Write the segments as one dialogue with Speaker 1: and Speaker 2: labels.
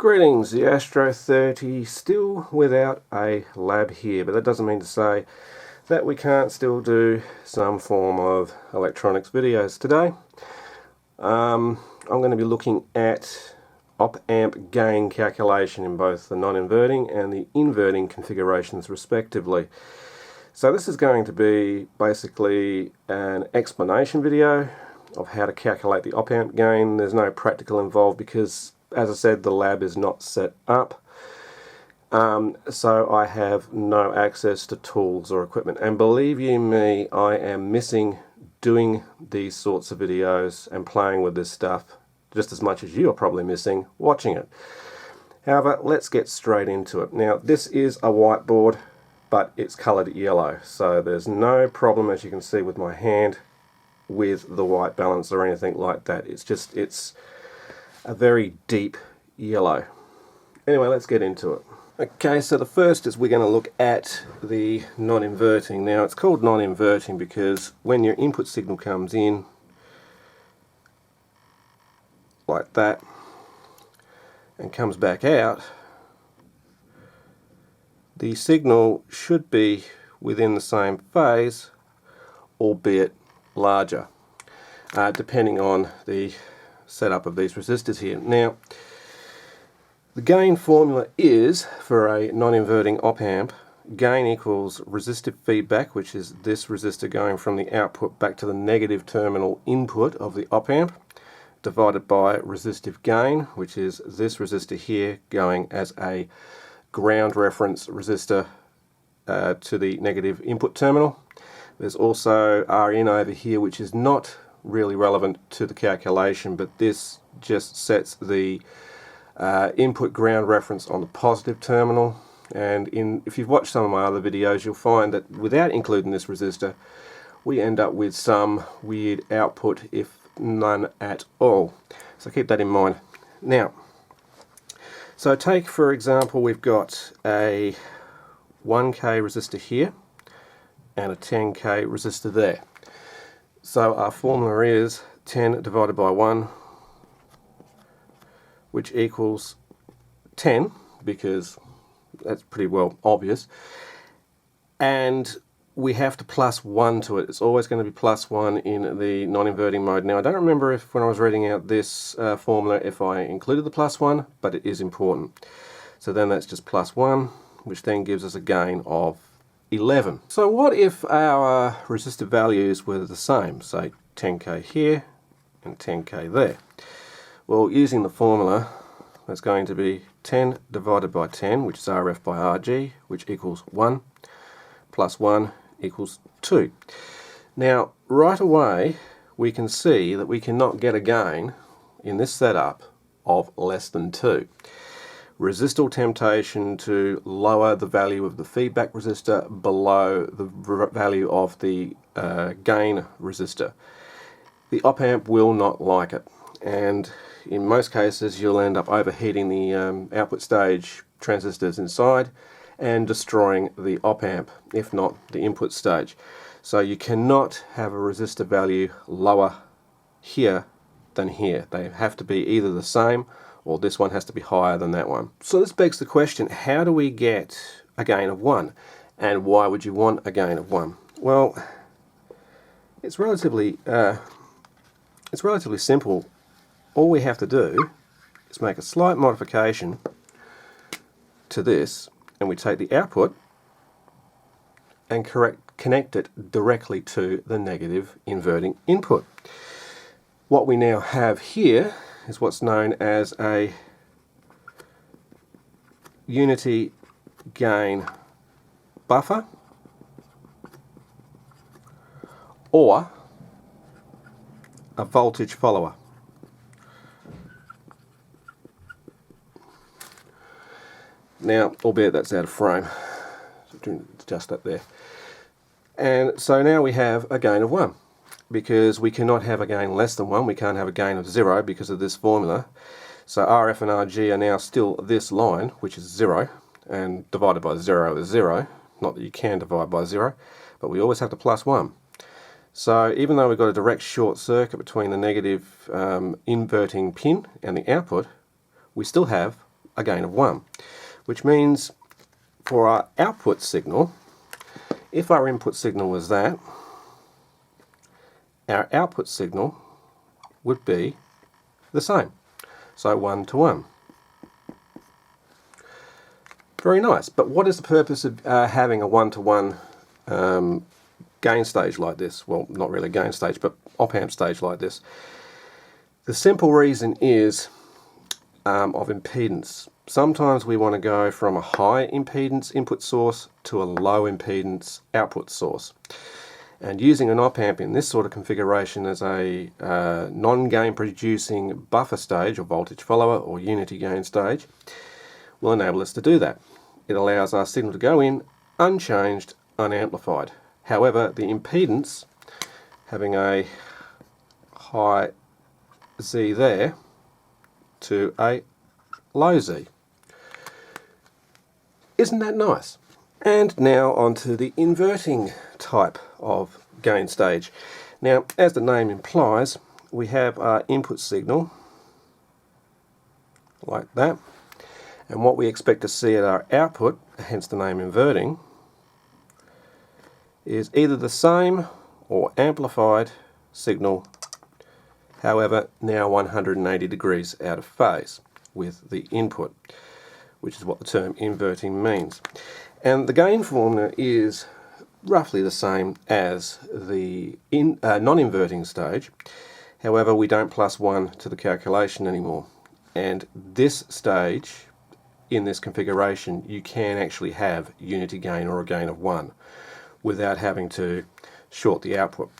Speaker 1: Greetings, the Astro 30 still without a lab here, but that doesn't mean to say that we can't still do some form of electronics videos today. I'm going to be looking at op-amp gain calculation in both the non-inverting and the inverting configurations respectively. So this is going to be basically an explanation video of how to calculate the op-amp gain. There's no practical involved because, as I said, the lab is not set up. So I have no access to tools or equipment. And believe you me, I am missing doing these sorts of videos and playing with this stuff just as much as you are probably missing watching it. However, let's get straight into it. Now, this is a whiteboard, but it's colored yellow. So there's no problem, as you can see with my hand, with the white balance or anything like that. It's a very deep yellow. Anyway, let's get into it. Okay, so the first is we're going to look at the non-inverting. Now, it's called non-inverting because when your input signal comes in like that and comes back out, the signal should be within the same phase, albeit larger, depending on the setup of these resistors here. Now, the gain formula is, for a non-inverting op-amp, gain equals resistive feedback, which is this resistor going from the output back to the negative terminal input of the op-amp, divided by resistive gain, which is this resistor here going as a ground reference resistor to the negative input terminal. There's also Rin over here, which is not really relevant to the calculation, but this just sets the input ground reference on the positive terminal. And if you've watched some of my other videos, you'll find that without including this resistor, we end up with some weird output, if none at all. So keep that in mind. Now, so take, for example, we've got a 1K resistor here and a 10K resistor there. So our formula is 10 divided by 1, which equals 10, because that's pretty well obvious. And we have to plus 1 to it. It's always going to be plus 1 in the non-inverting mode. Now, I don't remember if when I was reading out this formula if I included the plus 1, but it is important. So then that's just plus 1, which then gives us a gain of 11. So what if our resistor values were the same, say 10K here and 10K there? Well, using the formula, that's going to be 10 divided by 10, which is RF by RG, which equals 1, plus 1 equals 2. Now, right away, we can see that we cannot get a gain in this setup of less than 2. Resistical temptation to lower the value of the feedback resistor below the value of the gain resistor. The op-amp will not like it, and in most cases you'll end up overheating the output stage transistors inside and destroying the op-amp, if not the input stage. So you cannot have a resistor value lower here than here. They have to be either the same, or this one has to be higher than that one. So this begs the question, how do we get a gain of 1? And why would you want a gain of 1? Well, it's relatively simple. All we have to do is make a slight modification to this, and we take the output and connect it directly to the negative inverting input. What we now have here is what's known as a unity gain buffer, or a voltage follower. Now, albeit that's out of frame, so adjust that there. And so now we have a gain of 1. Because we cannot have a gain less than 1, we can't have a gain of 0 because of this formula. So RF and RG are now still this line, which is 0, and divided by 0 is 0. Not that you can divide by 0, but we always have to plus 1. So even though we've got a direct short circuit between the negative inverting pin and the output, we still have a gain of 1, which means for our output signal, if our input signal was that, our output signal would be the same. So 1 to 1. Very nice. But what is the purpose of having a 1-to-1 gain stage like this? Well, not really gain stage, but op-amp stage like this. The simple reason is of impedance. Sometimes we want to go from a high impedance input source to a low impedance output source. And using an op-amp in this sort of configuration as a non-gain producing buffer stage or voltage follower or unity gain stage will enable us to do that. It allows our signal to go in unchanged, unamplified. However, the impedance, having a high Z there to a low Z. Isn't that nice? And now onto the inverting type of gain stage. Now, as the name implies, we have our input signal like that, and what we expect to see at our output, hence the name inverting, is either the same or amplified signal, however now 180 degrees out of phase with the input, which is what the term inverting means. And the gain formula is roughly the same as the non-inverting stage. However, we don't plus 1 to the calculation anymore. And this stage, in this configuration, you can actually have unity gain or a gain of 1 without having to short the output.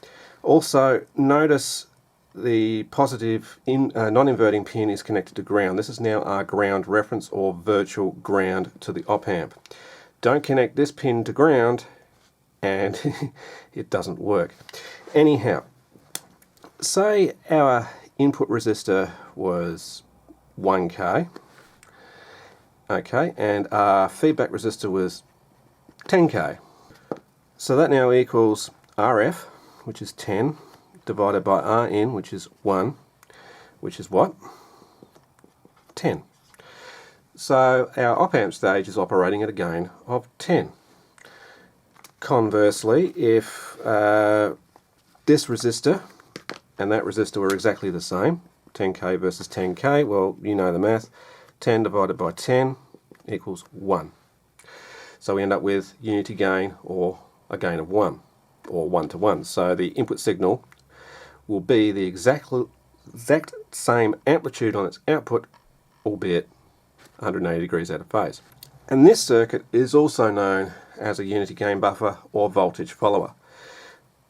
Speaker 1: Also, notice the positive non-inverting pin is connected to ground. This is now our ground reference or virtual ground to the op-amp. Don't connect this pin to ground and it doesn't work. Anyhow, say our input resistor was 1K, okay, and our feedback resistor was 10K. So that now equals RF, which is 10, divided by Rn, which is 1, which is what? 10. So our op-amp stage is operating at a gain of 10. Conversely, if this resistor and that resistor were exactly the same, 10K versus 10K, well, you know the math, 10 divided by 10 equals 1. So we end up with unity gain or a gain of 1, or 1 to 1. So the input signal will be the exact same amplitude on its output, albeit 180 degrees out of phase. And this circuit is also known as a unity gain buffer or voltage follower.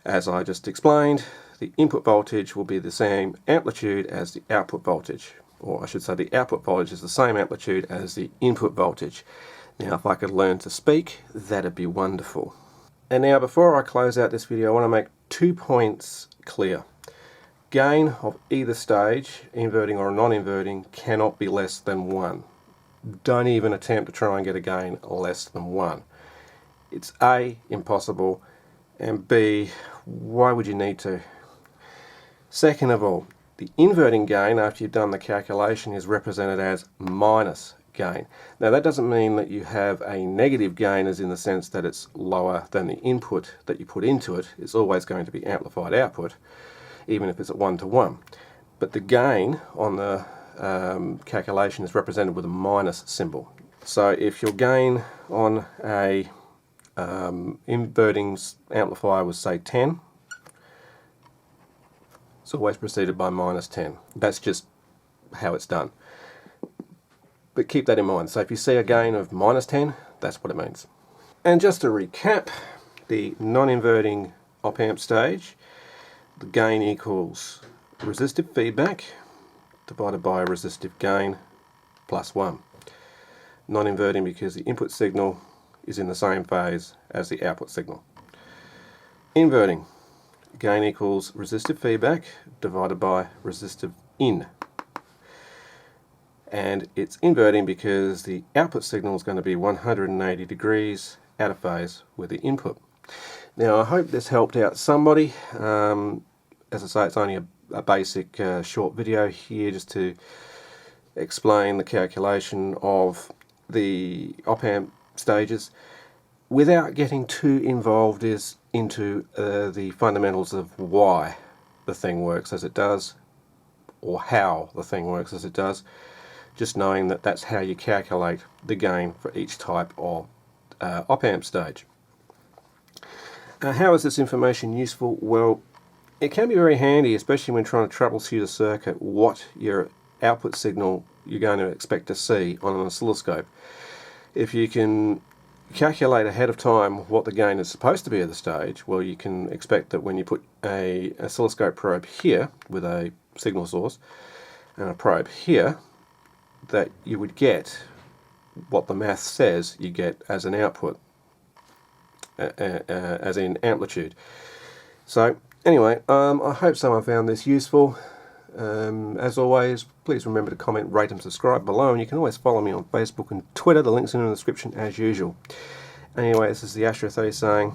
Speaker 1: As I just explained, the input voltage will be the same amplitude as the output voltage, or I should say the output voltage is the same amplitude as the input voltage. Now if I could learn to speak, that'd be wonderful. And now before I close out this video, I want to make 2 points clear. Gain of either stage, inverting or non-inverting, cannot be less than 1. Don't even attempt to try and get a gain less than 1. It's A, impossible, and B, why would you need to? Second of all, the inverting gain after you've done the calculation is represented as minus gain. Now that doesn't mean that you have a negative gain as in the sense that it's lower than the input that you put into it. It's always going to be amplified output, even if it's at 1 to 1. But the gain on the calculation is represented with a minus symbol. So if your gain on a inverting amplifier was say 10, it's always preceded by minus 10. That's just how it's done. But keep that in mind. So if you see a gain of minus 10, that's what it means. And just to recap, the non-inverting op-amp stage, the gain equals resistive feedback divided by resistive gain plus 1. Non-inverting because the input signal is in the same phase as the output signal. Inverting, gain equals resistive feedback divided by resistive in. And it's inverting because the output signal is going to be 180 degrees out of phase with the input. Now I hope this helped out somebody. As I say, it's only a basic short video here just to explain the calculation of the op-amp stages without getting too involved into the fundamentals of why the thing works as it does, or how the thing works as it does. Just knowing that that's how you calculate the gain for each type of op-amp stage. How is this information useful? Well, it can be very handy, especially when trying to troubleshoot a circuit, what your output signal you're going to expect to see on an oscilloscope. If you can calculate ahead of time what the gain is supposed to be at the stage, well, you can expect that when you put a oscilloscope probe here with a signal source and a probe here, that you would get what the math says you get as an output, as in amplitude. So anyway, I hope someone found this useful. As always, please remember to comment, rate and subscribe below, and you can always follow me on Facebook and Twitter. The links are in the description as usual. Anyway, this is the Astro 30 saying